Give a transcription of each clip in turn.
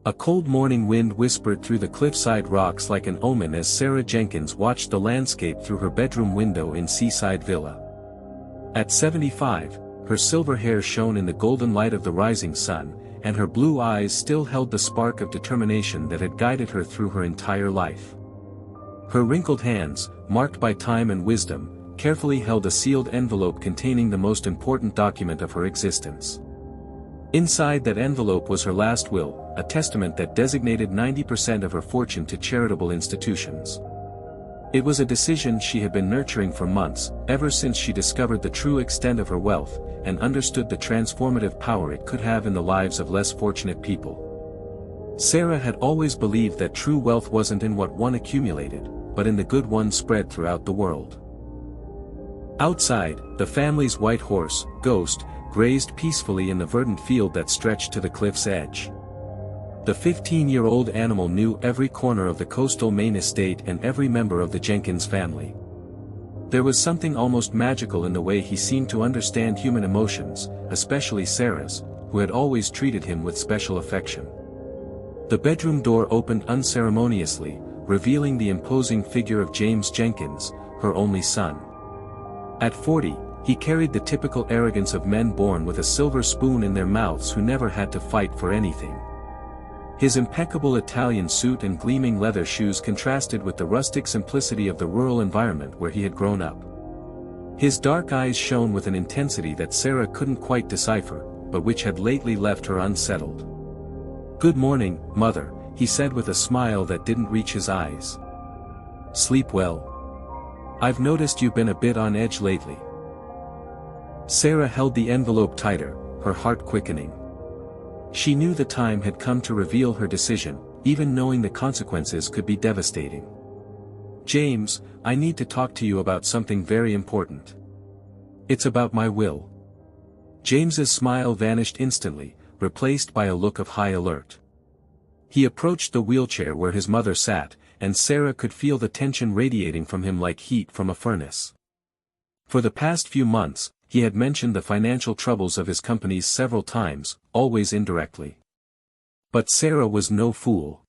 A cold morning wind whispered through the cliffside rocks like an omen as Sarah Jenkins watched the landscape through her bedroom window in Seaside Villa. At 75, her silver hair shone in the golden light of the rising sun, and her blue eyes still held the spark of determination that had guided her through her entire life. Her wrinkled hands, marked by time and wisdom, carefully held a sealed envelope containing the most important document of her existence. Inside that envelope was her last will, a testament that designated 90% of her fortune to charitable institutions. It was a decision she had been nurturing for months, ever since she discovered the true extent of her wealth, and understood the transformative power it could have in the lives of less fortunate people. Sarah had always believed that true wealth wasn't in what one accumulated, but in the good one spread throughout the world. Outside, the family's white horse, Ghost, grazed peacefully in the verdant field that stretched to the cliff's edge. The 15-year-old animal knew every corner of the coastal Maine estate and every member of the Jenkins family. There was something almost magical in the way he seemed to understand human emotions, especially Sarah's, who had always treated him with special affection. The bedroom door opened unceremoniously, revealing the imposing figure of James Jenkins, her only son. At 40, he carried the typical arrogance of men born with a silver spoon in their mouths who never had to fight for anything. His impeccable Italian suit and gleaming leather shoes contrasted with the rustic simplicity of the rural environment where he had grown up. His dark eyes shone with an intensity that Sarah couldn't quite decipher, but which had lately left her unsettled. "Good morning, Mother," he said with a smile that didn't reach his eyes. "Sleep well? I've noticed you've been a bit on edge lately." Sarah held the envelope tighter, her heart quickening. She knew the time had come to reveal her decision, even knowing the consequences could be devastating. "James, I need to talk to you about something very important. It's about my will." James's smile vanished instantly, replaced by a look of high alert. He approached the wheelchair where his mother sat, and Sarah could feel the tension radiating from him like heat from a furnace. For the past few months, he had mentioned the financial troubles of his companies several times, always indirectly. But Sarah was no fool.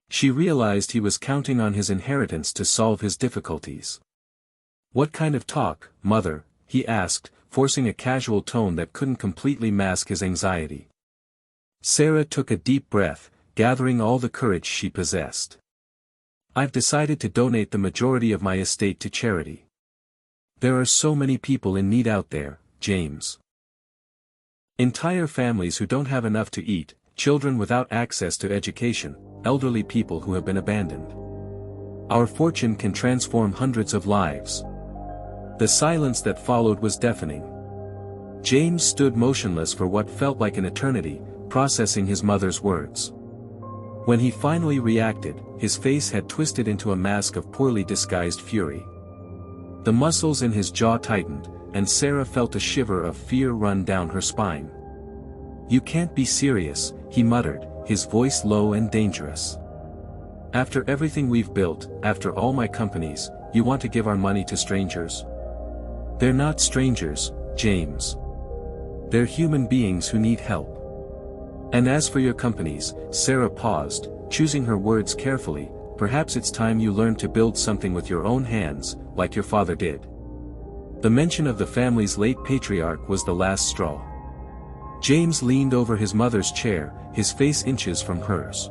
She realized he was counting on his inheritance to solve his difficulties. "What kind of talk, Mother?" he asked, forcing a casual tone that couldn't completely mask his anxiety. Sarah took a deep breath, gathering all the courage she possessed. "I've decided to donate the majority of my estate to charity. There are so many people in need out there, James. Entire families who don't have enough to eat, children without access to education, elderly people who have been abandoned. Our fortune can transform hundreds of lives." The silence that followed was deafening. James stood motionless for what felt like an eternity, processing his mother's words. When he finally reacted, his face had twisted into a mask of poorly disguised fury. The muscles in his jaw tightened, and Sarah felt a shiver of fear run down her spine. "You can't be serious," he muttered, his voice low and dangerous. "After everything we've built, after all my companies, you want to give our money to strangers? They're not strangers, James. They're human beings who need help. And as for your companies," Sarah paused, choosing her words carefully, "perhaps it's time you learned to build something with your own hands, like your father did." The mention of the family's late patriarch was the last straw. James leaned over his mother's chair, his face inches from hers.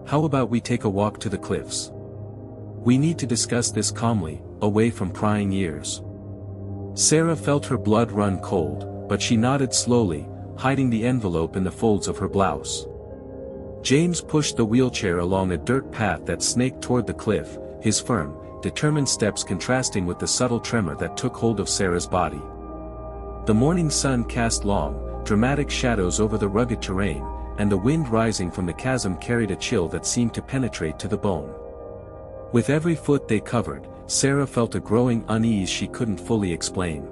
"How about we take a walk to the cliffs? We need to discuss this calmly, away from prying ears." Sarah felt her blood run cold, but she nodded slowly, hiding the envelope in the folds of her blouse. James pushed the wheelchair along a dirt path that snaked toward the cliff, his firm, determined steps contrasting with the subtle tremor that took hold of Sarah's body. The morning sun cast long, dramatic shadows over the rugged terrain, and the wind rising from the chasm carried a chill that seemed to penetrate to the bone. With every foot they covered, Sarah felt a growing unease she couldn't fully explain.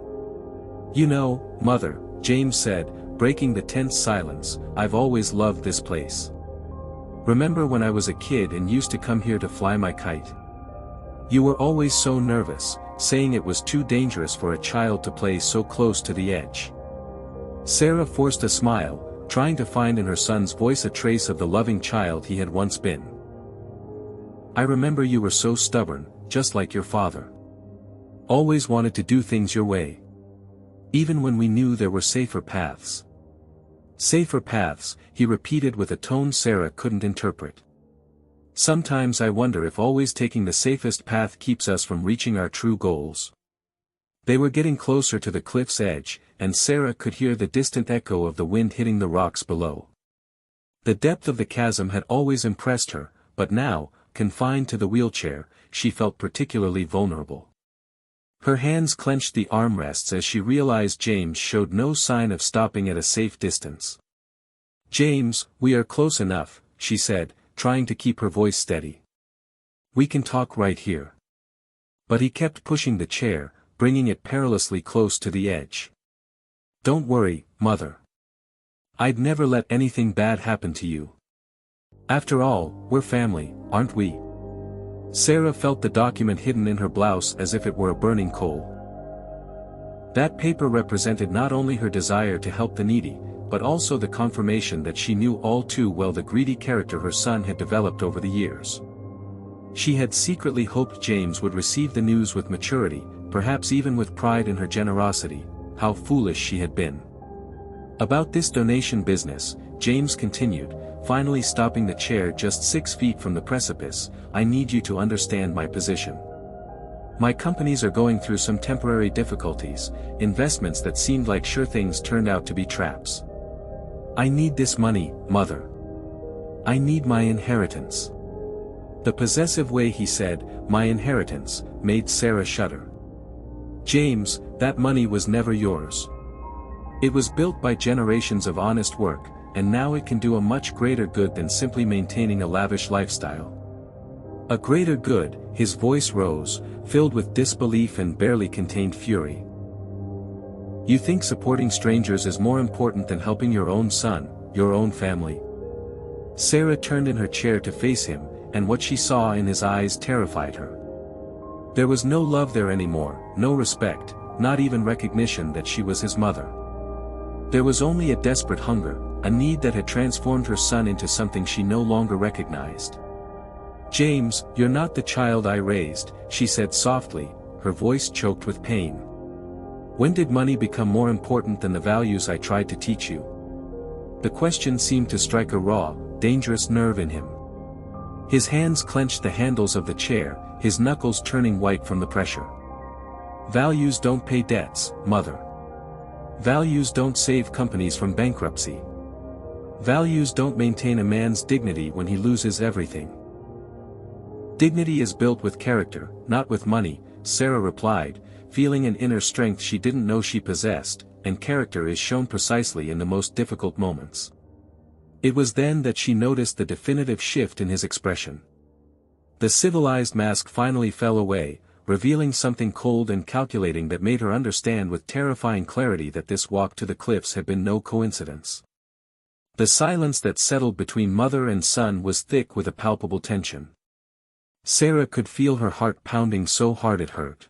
"You know, Mother," James said, breaking the tense silence, "I've always loved this place. Remember when I was a kid and used to come here to fly my kite? You were always so nervous, saying it was too dangerous for a child to play so close to the edge." Sarah forced a smile, trying to find in her son's voice a trace of the loving child he had once been. "I remember you were so stubborn, just like your father. Always wanted to do things your way. Even when we knew there were safer paths." "Safer paths," he repeated with a tone Sarah couldn't interpret. "Sometimes I wonder if always taking the safest path keeps us from reaching our true goals." They were getting closer to the cliff's edge, and Sarah could hear the distant echo of the wind hitting the rocks below. The depth of the chasm had always impressed her, but now, confined to the wheelchair, she felt particularly vulnerable. Her hands clenched the armrests as she realized James showed no sign of stopping at a safe distance. "James, we are close enough," she said, trying to keep her voice steady. "We can talk right here." But he kept pushing the chair, bringing it perilously close to the edge. "Don't worry, Mother. I'd never let anything bad happen to you. After all, we're family, aren't we?" Sarah felt the document hidden in her blouse as if it were a burning coal. That paper represented not only her desire to help the needy, but also the confirmation that she knew all too well the greedy character her son had developed over the years. She had secretly hoped James would receive the news with maturity, perhaps even with pride in her generosity. How foolish she had been. "About this donation business," James continued, finally stopping the chair just 6 feet from the precipice, "I need you to understand my position. My companies are going through some temporary difficulties, investments that seemed like sure things turned out to be traps. I need this money, Mother. I need my inheritance." The possessive way he said, "my inheritance," made Sarah shudder. "James, that money was never yours. It was built by generations of honest work, and now it can do a much greater good than simply maintaining a lavish lifestyle." "A greater good," his voice rose, filled with disbelief and barely contained fury. "You think supporting strangers is more important than helping your own son, your own family?" Sarah turned in her chair to face him, and what she saw in his eyes terrified her. There was no love there anymore, no respect, not even recognition that she was his mother. There was only a desperate hunger, a need that had transformed her son into something she no longer recognized. "James, you're not the child I raised," she said softly, her voice choked with pain. "When did money become more important than the values I tried to teach you?" The question seemed to strike a raw, dangerous nerve in him. His hands clenched the handles of the chair, his knuckles turning white from the pressure. "Values don't pay debts, Mother. Values don't save companies from bankruptcy. Values don't maintain a man's dignity when he loses everything. Dignity is built with character, not with money," Sarah replied, feeling an inner strength she didn't know she possessed, and character is shown precisely in the most difficult moments. It was then that she noticed the definitive shift in his expression. The civilized mask finally fell away, revealing something cold and calculating that made her understand with terrifying clarity that this walk to the cliffs had been no coincidence. The silence that settled between mother and son was thick with a palpable tension. Sarah could feel her heart pounding so hard it hurt.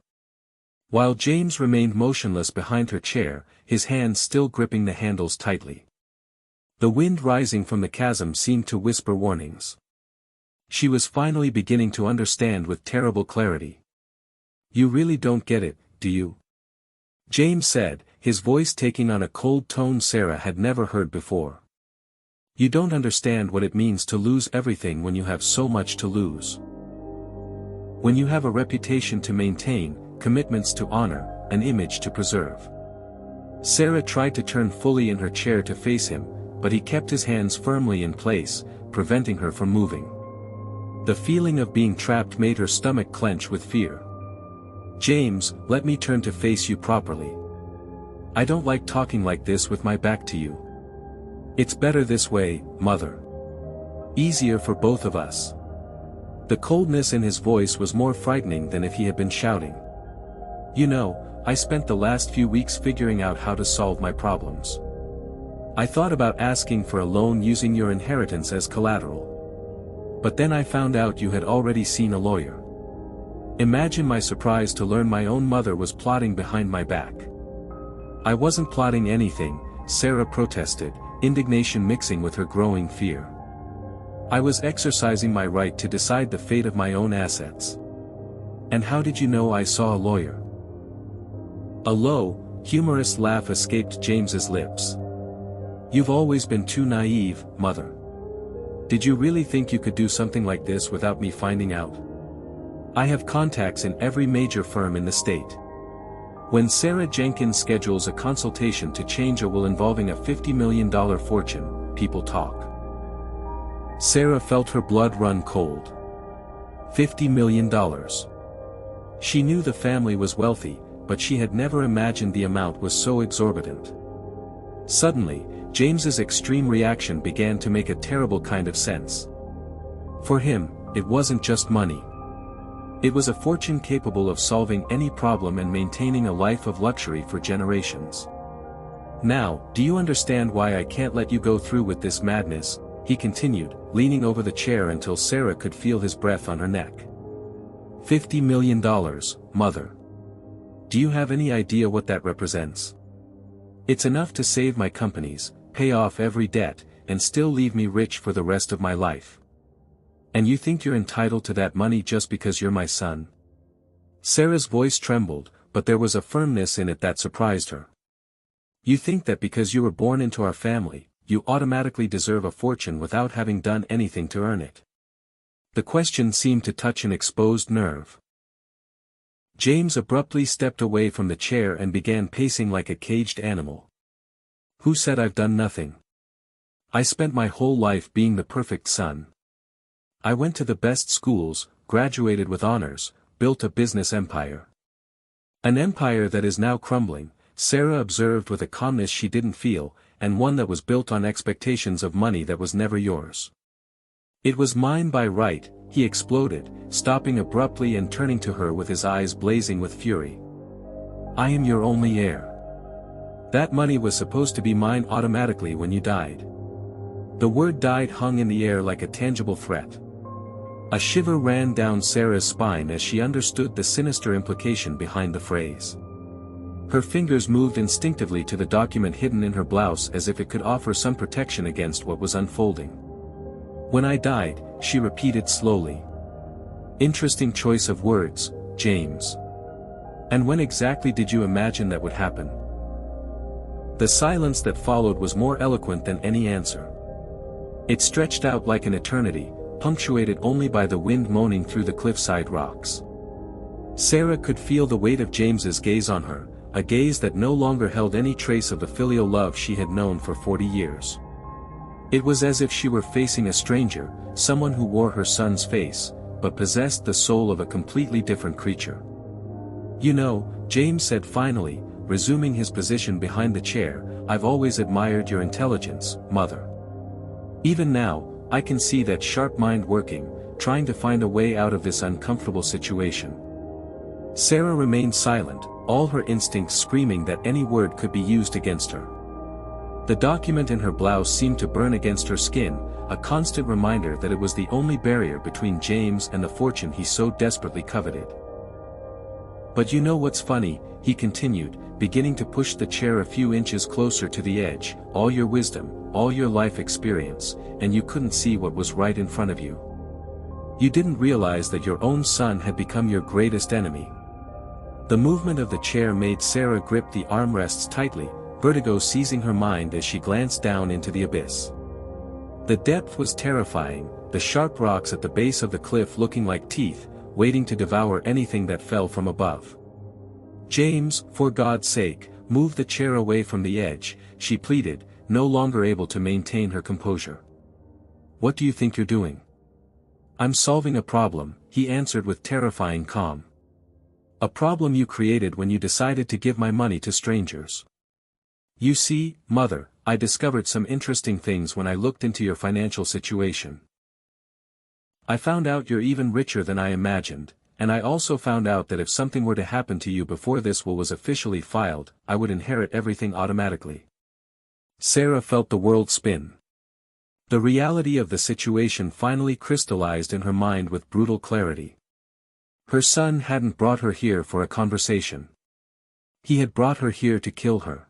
While James remained motionless behind her chair, his hands still gripping the handles tightly. The wind rising from the chasm seemed to whisper warnings. She was finally beginning to understand with terrible clarity. "You really don't get it, do you?" James said, his voice taking on a cold tone Sarah had never heard before. "You don't understand what it means to lose everything when you have so much to lose. When you have a reputation to maintain, commitments to honor, an image to preserve." Sarah tried to turn fully in her chair to face him, but he kept his hands firmly in place, preventing her from moving. The feeling of being trapped made her stomach clench with fear. "James, let me turn to face you properly. I don't like talking like this with my back to you. It's better this way, Mother. Easier for both of us." The coldness in his voice was more frightening than if he had been shouting. "You know, I spent the last few weeks figuring out how to solve my problems. I thought about asking for a loan using your inheritance as collateral. But then I found out you had already seen a lawyer. Imagine my surprise to learn my own mother was plotting behind my back." "I wasn't plotting anything," Sarah protested, indignation mixing with her growing fear. I was exercising my right to decide the fate of my own assets. And how did you know I saw a lawyer? A low, humorous laugh escaped James's lips. You've always been too naive, Mother. Did you really think you could do something like this without me finding out? I have contacts in every major firm in the state. When Sarah Jenkins schedules a consultation to change a will involving a $50 million fortune, people talk. Sarah felt her blood run cold. $50 million. She knew the family was wealthy, but she had never imagined the amount was so exorbitant. Suddenly, James's extreme reaction began to make a terrible kind of sense. For him, it wasn't just money. It was a fortune capable of solving any problem and maintaining a life of luxury for generations. Now, do you understand why I can't let you go through with this madness? He continued, leaning over the chair until Sarah could feel his breath on her neck. $50 million, Mother. Do you have any idea what that represents? It's enough to save my companies, pay off every debt, and still leave me rich for the rest of my life. And you think you're entitled to that money just because you're my son? Sarah's voice trembled, but there was a firmness in it that surprised her. You think that because you were born into our family, you automatically deserve a fortune without having done anything to earn it? The question seemed to touch an exposed nerve. James abruptly stepped away from the chair and began pacing like a caged animal. Who said I've done nothing? I spent my whole life being the perfect son. I went to the best schools, graduated with honors, built a business empire. An empire that is now crumbling, Sarah observed with a calmness she didn't feel, and one that was built on expectations of money that was never yours. It was mine by right, he exploded, stopping abruptly and turning to her with his eyes blazing with fury. I am your only heir. That money was supposed to be mine automatically when you died. The word died hung in the air like a tangible threat. A shiver ran down Sarah's spine as she understood the sinister implication behind the phrase. Her fingers moved instinctively to the document hidden in her blouse as if it could offer some protection against what was unfolding. When I died, she repeated slowly. Interesting choice of words, James. And when exactly did you imagine that would happen? The silence that followed was more eloquent than any answer. It stretched out like an eternity, punctuated only by the wind moaning through the cliffside rocks. Sarah could feel the weight of James's gaze on her, a gaze that no longer held any trace of the filial love she had known for 40 years. It was as if she were facing a stranger, someone who wore her son's face, but possessed the soul of a completely different creature. You know, James said finally, resuming his position behind the chair, I've always admired your intelligence, Mother. Even now, I can see that sharp mind working, trying to find a way out of this uncomfortable situation. Sarah remained silent, all her instincts screaming that any word could be used against her. The document in her blouse seemed to burn against her skin, a constant reminder that it was the only barrier between James and the fortune he so desperately coveted. But you know what's funny, he continued, beginning to push the chair a few inches closer to the edge, all your wisdom, all your life experience, and you couldn't see what was right in front of you. You didn't realize that your own son had become your greatest enemy. The movement of the chair made Sarah grip the armrests tightly, vertigo seizing her mind as she glanced down into the abyss. The depth was terrifying, the sharp rocks at the base of the cliff looking like teeth, waiting to devour anything that fell from above. James, for God's sake, move the chair away from the edge, she pleaded, no longer able to maintain her composure. What do you think you're doing? I'm solving a problem, he answered with terrifying calm. A problem you created when you decided to give my money to strangers. You see, Mother, I discovered some interesting things when I looked into your financial situation. I found out you're even richer than I imagined, and I also found out that if something were to happen to you before this will was officially filed, I would inherit everything automatically. Sarah felt the world spin. The reality of the situation finally crystallized in her mind with brutal clarity. Her son hadn't brought her here for a conversation. He had brought her here to kill her.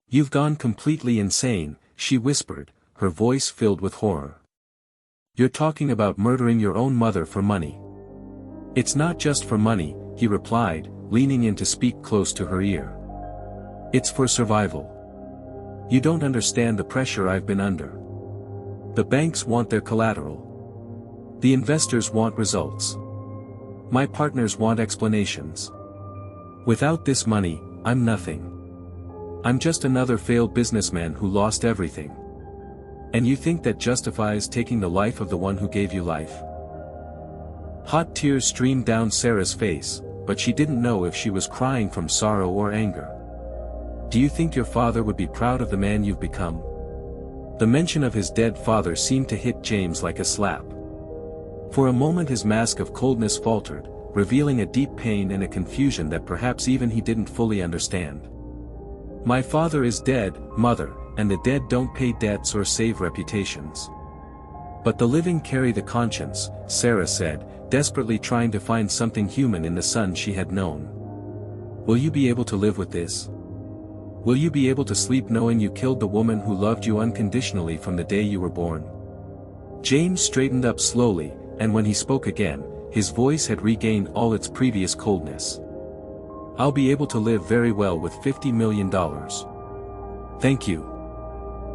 You've gone completely insane, she whispered, her voice filled with horror. "You're talking about murdering your own mother for money." "It's not just for money," he replied, leaning in to speak close to her ear. "It's for survival. You don't understand the pressure I've been under. The banks want their collateral. The investors want results. My partners want explanations. Without this money, I'm nothing. I'm just another failed businessman who lost everything. And you think that justifies taking the life of the one who gave you life?" Hot tears streamed down Sarah's face, but she didn't know if she was crying from sorrow or anger. "Do you think your father would be proud of the man you've become?" The mention of his dead father seemed to hit James like a slap. For a moment his mask of coldness faltered, revealing a deep pain and a confusion that perhaps even he didn't fully understand. "My father is dead, Mother, and the dead don't pay debts or save reputations. But the living carry the conscience," Sarah said, desperately trying to find something human in the son she had known. "Will you be able to live with this? Will you be able to sleep knowing you killed the woman who loved you unconditionally from the day you were born?" James straightened up slowly, and when he spoke again, his voice had regained all its previous coldness. "I'll be able to live very well with $50 million. Thank you."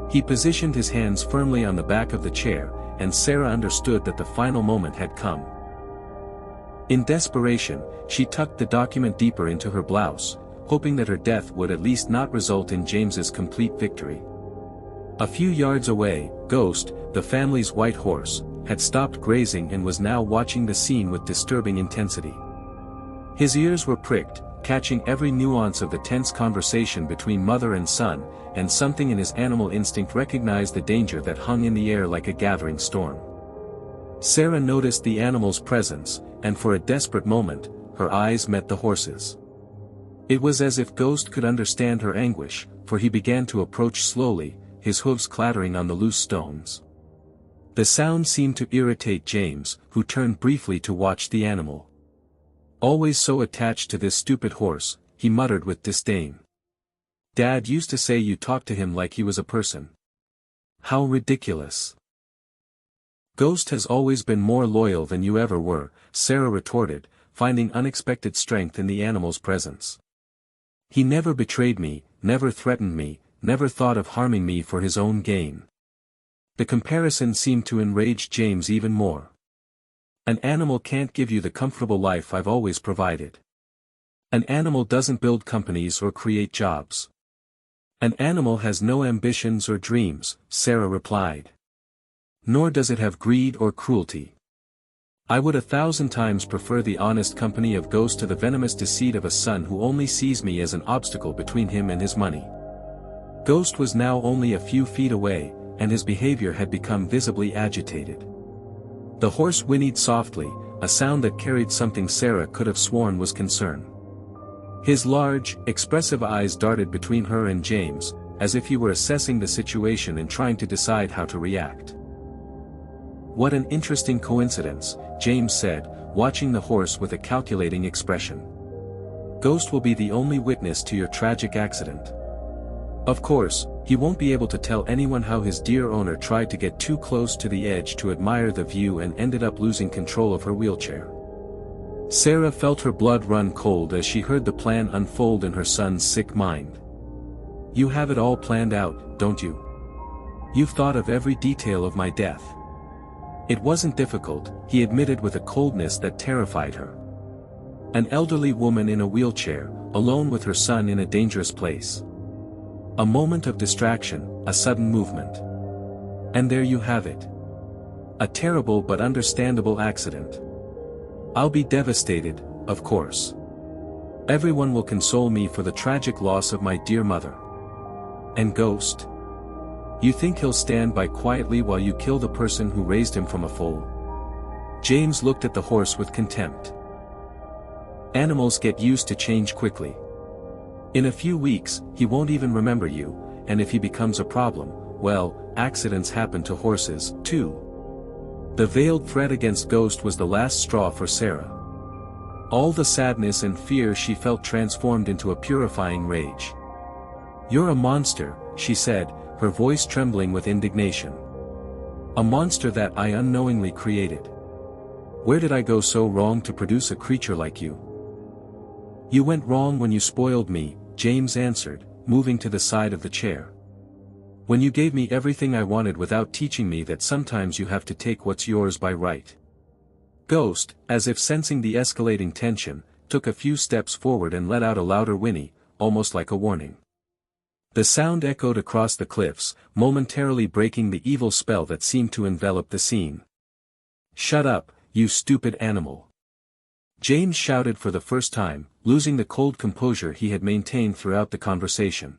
He positioned his hands firmly on the back of the chair, and Sarah understood that the final moment had come. In desperation, she tucked the document deeper into her blouse, hoping that her death would at least not result in James's complete victory. A few yards away, Ghost, the family's white horse, had stopped grazing and was now watching the scene with disturbing intensity. His ears were pricked, catching every nuance of the tense conversation between mother and son, and something in his animal instinct recognized the danger that hung in the air like a gathering storm. Sarah noticed the animal's presence, and for a desperate moment, her eyes met the horse's. It was as if Ghost could understand her anguish, for he began to approach slowly, his hooves clattering on the loose stones. The sound seemed to irritate James, who turned briefly to watch the animal. "Always so attached to this stupid horse," he muttered with disdain. "Dad used to say you talked to him like he was a person. How ridiculous." "Ghost has always been more loyal than you ever were," Sarah retorted, finding unexpected strength in the animal's presence. "He never betrayed me, never threatened me, never thought of harming me for his own gain." The comparison seemed to enrage James even more. "An animal can't give you the comfortable life I've always provided. An animal doesn't build companies or create jobs. An animal has no ambitions or dreams," Sarah replied. "Nor does it have greed or cruelty. I would 1,000 times prefer the honest company of Ghost to the venomous deceit of a son who only sees me as an obstacle between him and his money." Ghost was now only a few feet away, and his behavior had become visibly agitated. The horse whinnied softly, a sound that carried something Sarah could have sworn was concern. His large, expressive eyes darted between her and James, as if he were assessing the situation and trying to decide how to react. "What an interesting coincidence," James said, watching the horse with a calculating expression. "Ghost will be the only witness to your tragic accident. Of course, he won't be able to tell anyone how his dear owner tried to get too close to the edge to admire the view and ended up losing control of her wheelchair." Sarah felt her blood run cold as she heard the plan unfold in her son's sick mind. "You have it all planned out, don't you? You've thought of every detail of my death." "It wasn't difficult," he admitted with a coldness that terrified her. An elderly woman in a wheelchair, alone with her son in a dangerous place. A moment of distraction, a sudden movement. And there you have it. A terrible but understandable accident. I'll be devastated, of course. Everyone will console me for the tragic loss of my dear mother. And Ghost? You think he'll stand by quietly while you kill the person who raised him from a foal?" James looked at the horse with contempt. "Animals get used to change quickly. In a few weeks, he won't even remember you, and if he becomes a problem, well, accidents happen to horses, too." The veiled threat against Ghost was the last straw for Sarah. All the sadness and fear she felt transformed into a purifying rage. "You're a monster," she said, her voice trembling with indignation. "A monster that I unknowingly created. Where did I go so wrong to produce a creature like you?" "You went wrong when you spoiled me," James answered, moving to the side of the chair. "When you gave me everything I wanted without teaching me that sometimes you have to take what's yours by right." Ghost, as if sensing the escalating tension, took a few steps forward and let out a louder whinny, almost like a warning. The sound echoed across the cliffs, momentarily breaking the evil spell that seemed to envelop the scene. "Shut up, you stupid animal!" James shouted for the first time, losing the cold composure he had maintained throughout the conversation.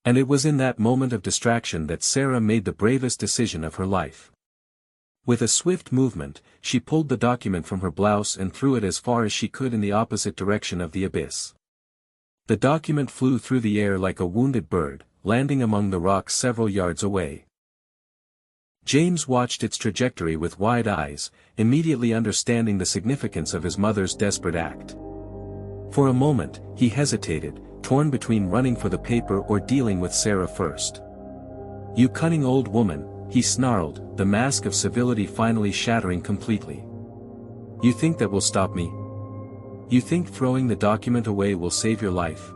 And it was in that moment of distraction that Sarah made the bravest decision of her life. With a swift movement, she pulled the document from her blouse and threw it as far as she could in the opposite direction of the abyss. The document flew through the air like a wounded bird, landing among the rocks several yards away. James watched its trajectory with wide eyes, immediately understanding the significance of his mother's desperate act. For a moment, he hesitated, torn between running for the paper or dealing with Sarah first. "You cunning old woman," he snarled, the mask of civility finally shattering completely. "You think that will stop me? You think throwing the document away will save your life?"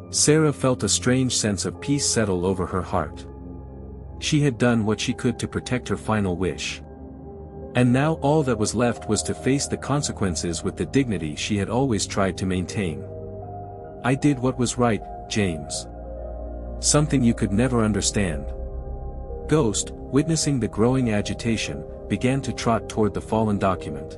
Sarah felt a strange sense of peace settle over her heart. She had done what she could to protect her final wish. And now all that was left was to face the consequences with the dignity she had always tried to maintain. "I did what was right, James. Something you could never understand." Ghost, witnessing the growing agitation, began to trot toward the fallen document.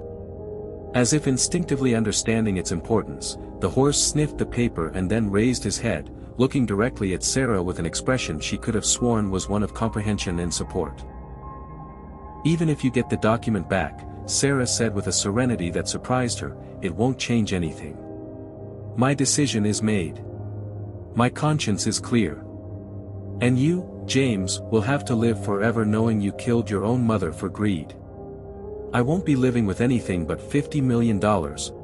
As if instinctively understanding its importance, the horse sniffed the paper and then raised his head, looking directly at Sarah with an expression she could have sworn was one of comprehension and support. "Even if you get the document back," Sarah said with a serenity that surprised her, "it won't change anything. My decision is made. My conscience is clear. And you, James, will have to live forever knowing you killed your own mother for greed. I won't be living with anything but $50 million,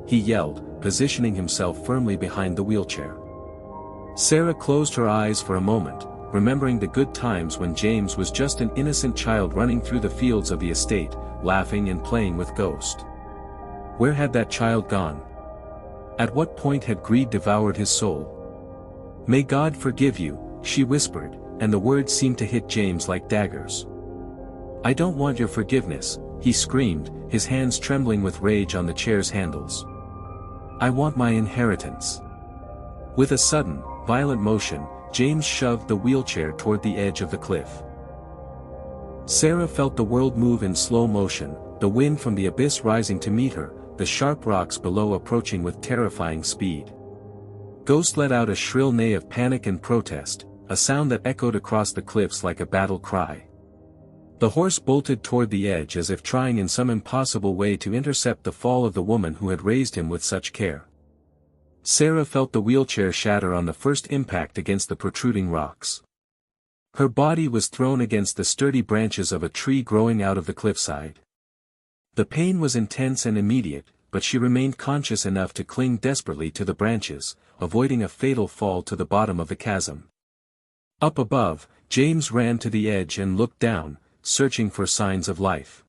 he yelled, positioning himself firmly behind the wheelchair. Sarah closed her eyes for a moment, remembering the good times when James was just an innocent child running through the fields of the estate, laughing and playing with Ghost. Where had that child gone? At what point had greed devoured his soul? "May God forgive you," she whispered, and the words seemed to hit James like daggers. "I don't want your forgiveness," he screamed, his hands trembling with rage on the chair's handles. "I want my inheritance." With a sudden, violent motion, James shoved the wheelchair toward the edge of the cliff. Sarah felt the world move in slow motion, the wind from the abyss rising to meet her, the sharp rocks below approaching with terrifying speed. Ghost let out a shrill neigh of panic and protest, a sound that echoed across the cliffs like a battle cry. The horse bolted toward the edge as if trying in some impossible way to intercept the fall of the woman who had raised him with such care. Sarah felt the wheelchair shatter on the first impact against the protruding rocks. Her body was thrown against the sturdy branches of a tree growing out of the cliffside. The pain was intense and immediate, but she remained conscious enough to cling desperately to the branches, avoiding a fatal fall to the bottom of the chasm. Up above, James ran to the edge and looked down, searching for signs of life.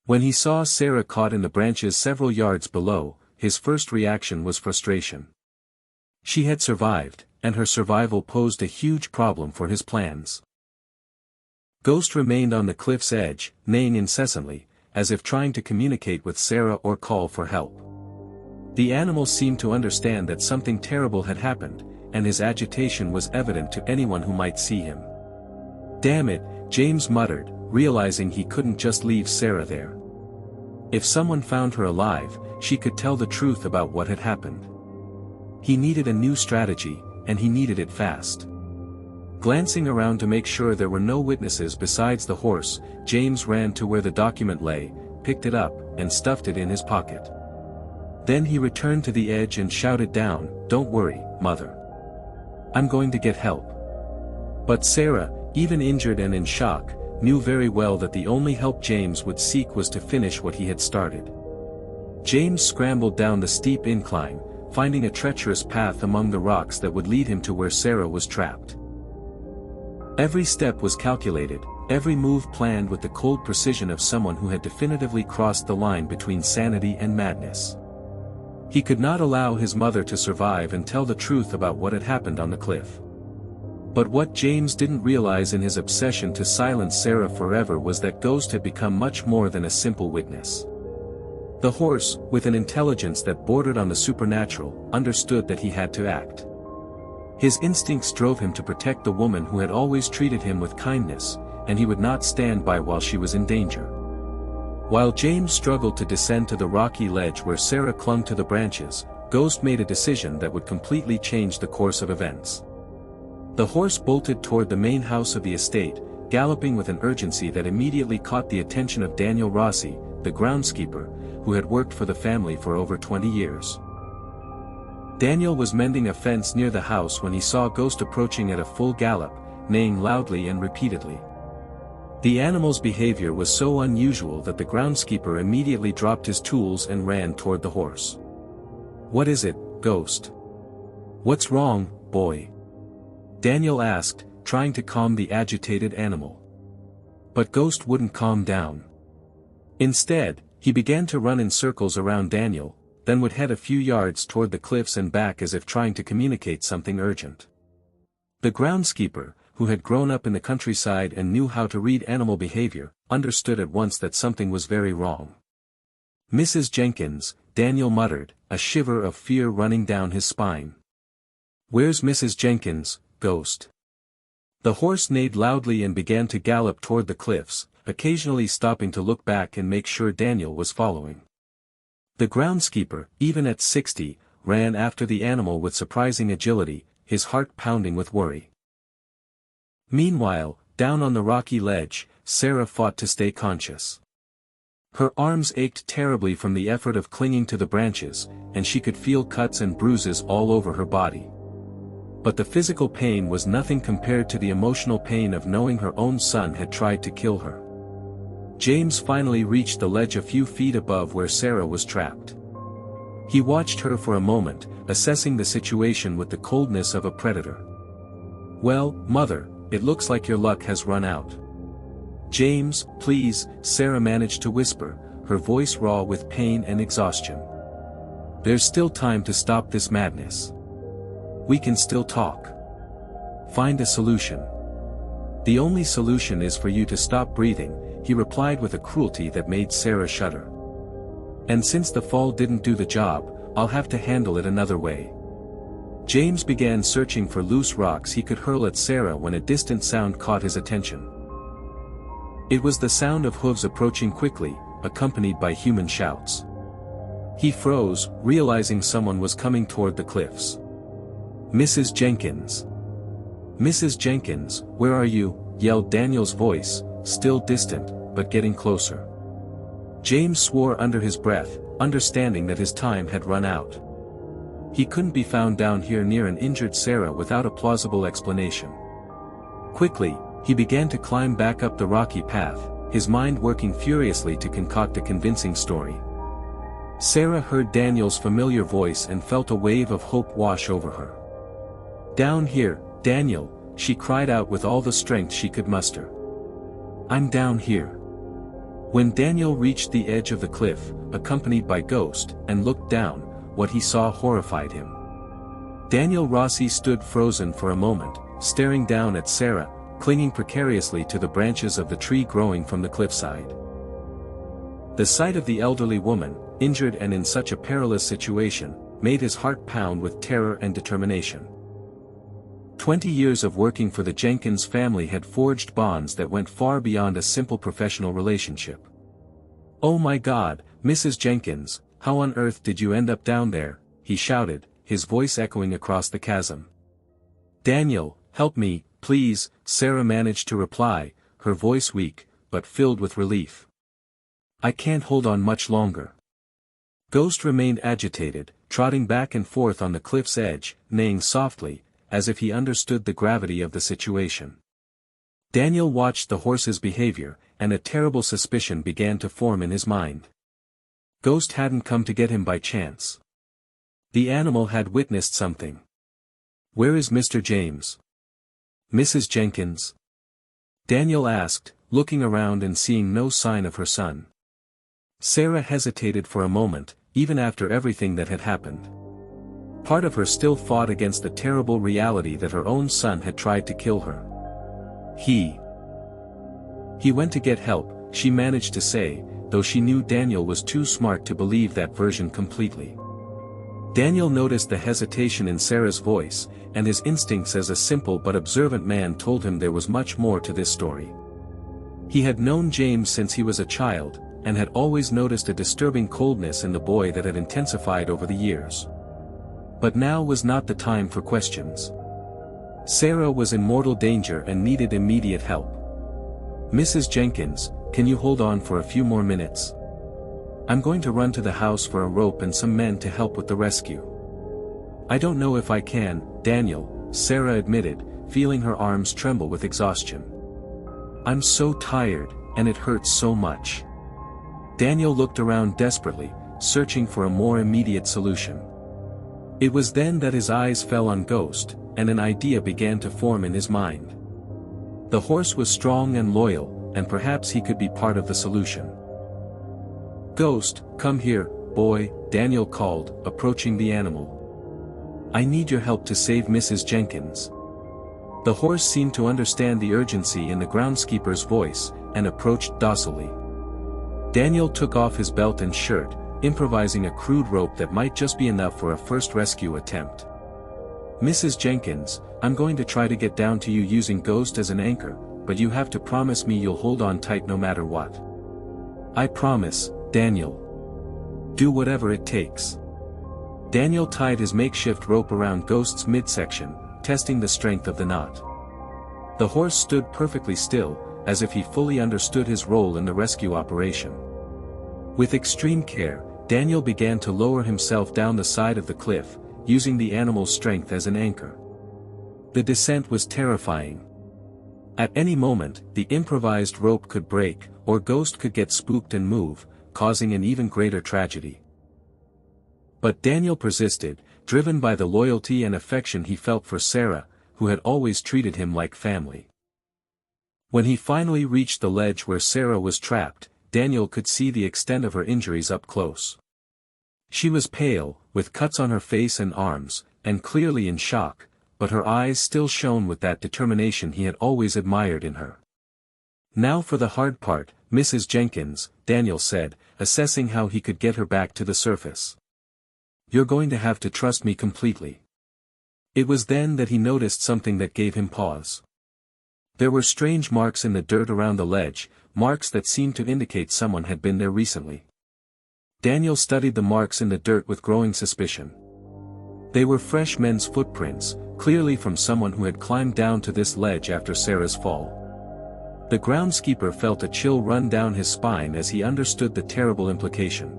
When he saw Sarah caught in the branches several yards below, his first reaction was frustration. She had survived, and her survival posed a huge problem for his plans. Ghost remained on the cliff's edge, neighing incessantly, as if trying to communicate with Sarah or call for help. The animal seemed to understand that something terrible had happened, and his agitation was evident to anyone who might see him. "Damn it," James muttered, realizing he couldn't just leave Sarah there. If someone found her alive, she could tell the truth about what had happened. He needed a new strategy, and he needed it fast. Glancing around to make sure there were no witnesses besides the horse, James ran to where the document lay, picked it up, and stuffed it in his pocket. Then he returned to the edge and shouted down, "Don't worry, Mother. I'm going to get help." But Sarah, even injured and in shock, knew very well that the only help James would seek was to finish what he had started. James scrambled down the steep incline, finding a treacherous path among the rocks that would lead him to where Sarah was trapped. Every step was calculated, every move planned with the cold precision of someone who had definitively crossed the line between sanity and madness. He could not allow his mother to survive and tell the truth about what had happened on the cliff. But what James didn't realize in his obsession to silence Sarah forever was that Ghost had become much more than a simple witness. The horse, with an intelligence that bordered on the supernatural, understood that he had to act. His instincts drove him to protect the woman who had always treated him with kindness, and he would not stand by while she was in danger. While James struggled to descend to the rocky ledge where Sarah clung to the branches, Ghost made a decision that would completely change the course of events. The horse bolted toward the main house of the estate, galloping with an urgency that immediately caught the attention of Daniel Rossi, the groundskeeper, who had worked for the family for over 20 years. Daniel was mending a fence near the house when he saw Ghost approaching at a full gallop, neighing loudly and repeatedly. The animal's behavior was so unusual that the groundskeeper immediately dropped his tools and ran toward the horse. "What is it, Ghost? What's wrong, boy?" Daniel asked, trying to calm the agitated animal. But Ghost wouldn't calm down. Instead, he began to run in circles around Daniel, then would head a few yards toward the cliffs and back as if trying to communicate something urgent. The groundskeeper, who had grown up in the countryside and knew how to read animal behavior, understood at once that something was very wrong. "Mrs. Jenkins," Daniel muttered, a shiver of fear running down his spine. "Where's Mrs. Jenkins, Ghost?" The horse neighed loudly and began to gallop toward the cliffs, occasionally stopping to look back and make sure Daniel was following. The groundskeeper, even at 60, ran after the animal with surprising agility, his heart pounding with worry. Meanwhile, down on the rocky ledge, Sarah fought to stay conscious. Her arms ached terribly from the effort of clinging to the branches, and she could feel cuts and bruises all over her body. But the physical pain was nothing compared to the emotional pain of knowing her own son had tried to kill her. James finally reached the ledge a few feet above where Sarah was trapped. He watched her for a moment, assessing the situation with the coldness of a predator. "Well, Mother, it looks like your luck has run out." "James, please," Sarah managed to whisper, her voice raw with pain and exhaustion. "There's still time to stop this madness. We can still talk. Find a solution." "The only solution is for you to stop breathing," he replied with a cruelty that made Sarah shudder. "And since the fall didn't do the job, I'll have to handle it another way." James began searching for loose rocks he could hurl at Sarah when a distant sound caught his attention. It was the sound of hooves approaching quickly, accompanied by human shouts. He froze, realizing someone was coming toward the cliffs. "Mrs. Jenkins! Mrs. Jenkins, where are you?" yelled Daniel's voice, still distant, but getting closer. James swore under his breath, understanding that his time had run out. He couldn't be found down here near an injured Sarah without a plausible explanation. Quickly, he began to climb back up the rocky path, his mind working furiously to concoct a convincing story. Sarah heard Daniel's familiar voice and felt a wave of hope wash over her. "Down here, Daniel," she cried out with all the strength she could muster. "I'm down here." When Daniel reached the edge of the cliff, accompanied by Ghost, and looked down, what he saw horrified him. Daniel Rossi stood frozen for a moment, staring down at Sarah, clinging precariously to the branches of the tree growing from the cliffside. The sight of the elderly woman, injured and in such a perilous situation, made his heart pound with terror and determination. 20 years of working for the Jenkins family had forged bonds that went far beyond a simple professional relationship. "Oh my God, Mrs. Jenkins, how on earth did you end up down there?" he shouted, his voice echoing across the chasm. "Daniel, help me, please," Sarah managed to reply, her voice weak, but filled with relief. "I can't hold on much longer." Ghost remained agitated, trotting back and forth on the cliff's edge, neighing softly, as if he understood the gravity of the situation. Daniel watched the horse's behavior, and a terrible suspicion began to form in his mind. Ghost hadn't come to get him by chance. The animal had witnessed something. "Where is Mr. James? Mrs. Jenkins?" Daniel asked, looking around and seeing no sign of her son. Sarah hesitated for a moment, even after everything that had happened. Part of her still fought against the terrible reality that her own son had tried to kill her. He went to get help, she managed to say, though she knew Daniel was too smart to believe that version completely. Daniel noticed the hesitation in Sarah's voice, and his instincts as a simple but observant man told him there was much more to this story. He had known James since he was a child, and had always noticed a disturbing coldness in the boy that had intensified over the years. But now was not the time for questions. Sarah was in mortal danger and needed immediate help. "Mrs. Jenkins, can you hold on for a few more minutes? I'm going to run to the house for a rope and some men to help with the rescue." "I don't know if I can, Daniel," Sarah admitted, feeling her arms tremble with exhaustion. "I'm so tired, and it hurts so much." Daniel looked around desperately, searching for a more immediate solution. It was then that his eyes fell on Ghost, and an idea began to form in his mind. The horse was strong and loyal, and perhaps he could be part of the solution. "Ghost, come here, boy," Daniel called, approaching the animal. "I need your help to save Mrs. Jenkins." The horse seemed to understand the urgency in the groundskeeper's voice, and approached docilely. Daniel took off his belt and shirt, improvising a crude rope that might just be enough for a first rescue attempt. "Mrs. Jenkins, I'm going to try to get down to you using Ghost as an anchor, but you have to promise me you'll hold on tight no matter what." "I promise, Daniel. Do whatever it takes." Daniel tied his makeshift rope around Ghost's midsection, testing the strength of the knot. The horse stood perfectly still, as if he fully understood his role in the rescue operation. With extreme care, Daniel began to lower himself down the side of the cliff, using the animal's strength as an anchor. The descent was terrifying. At any moment, the improvised rope could break, or Ghost could get spooked and move, causing an even greater tragedy. But Daniel persisted, driven by the loyalty and affection he felt for Sarah, who had always treated him like family. When he finally reached the ledge where Sarah was trapped, Daniel could see the extent of her injuries up close. She was pale, with cuts on her face and arms, and clearly in shock, but her eyes still shone with that determination he had always admired in her. "Now for the hard part, Mrs. Jenkins," Daniel said, assessing how he could get her back to the surface. "You're going to have to trust me completely." It was then that he noticed something that gave him pause. There were strange marks in the dirt around the ledge, marks that seemed to indicate someone had been there recently. Daniel studied the marks in the dirt with growing suspicion. They were fresh men's footprints, clearly from someone who had climbed down to this ledge after Sarah's fall. The groundskeeper felt a chill run down his spine as he understood the terrible implication.